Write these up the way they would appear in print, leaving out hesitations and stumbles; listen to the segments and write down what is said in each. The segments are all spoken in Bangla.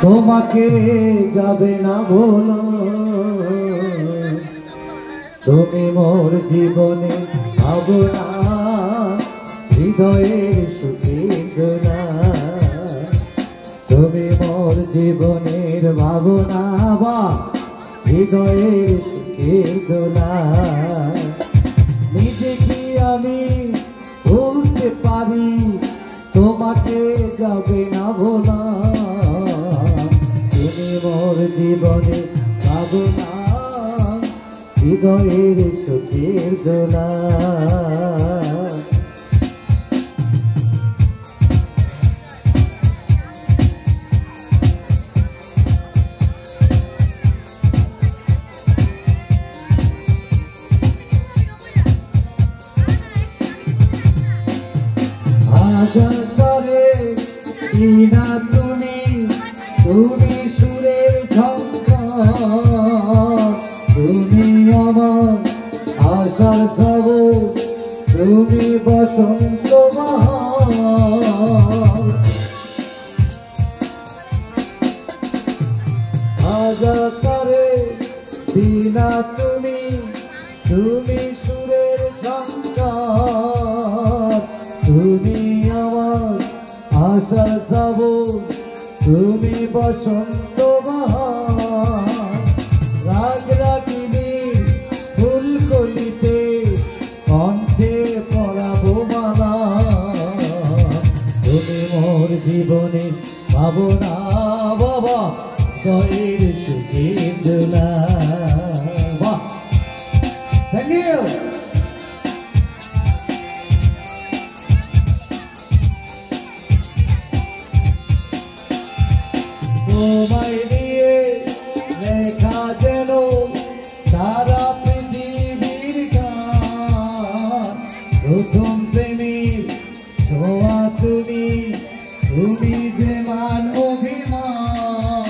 তোমাকে যাবে না ভোলা, তুমি মোর জীবনে ভাবনা, হৃদয়ের সুখের দোলা। তুমি মোর জীবনের ভাবনা, বা হৃদয়ের সুখের দোলা। নিজে কি আমি বলতে পারি তোমাকে যাবে না ভোলা, তুমি মোর জীবনে ভাবনা, হৃদয়ের সুখের দোলা। আজরে কিনা তুমি, তুমি সুরের ঝঙ্কার, তুমি আমার আশার সবুজ, তুমি বসন্ত বাহার। আজরে কিনা তুমি, তুমি সুরের ঝঙ্কার, তুমি আমার আশার সবুজ, তুমি বসন্ত বাহার। রাগ রাগিনী ফুলকলিতে কণ্ঠে পরাবো মালা, তুমি মোর জীবনে ভাবনা, বাবা হৃদয়ের সুখের দোলা। বাহ, থ্যাংক ইউ। তোমায় নিয়ে লেখা যেন সারা পৃথিবীর গান, প্রথম প্রেমের ছোঁয়া তুমি, তুমি যে মান অভিমান।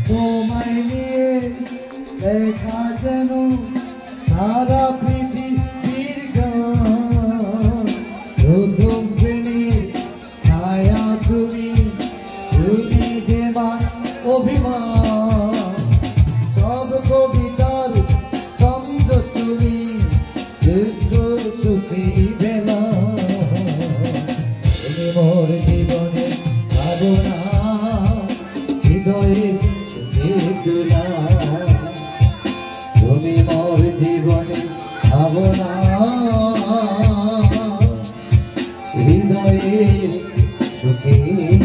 তোমায় নিয়ে লেখা যেন সারা পৃথিবীর গান, প্রথম প্রেমের ছায়া তুমি, তুমি যে মান অভিমান। সব কবিতার ছন্দ তুমি, সুখী বেলা। তুমি মোর জীবনে ভাবনা, হৃদয়ের সুখের দোলা। তুমি মোর জীবনে ভাবনা, হৃদয়ের সুখের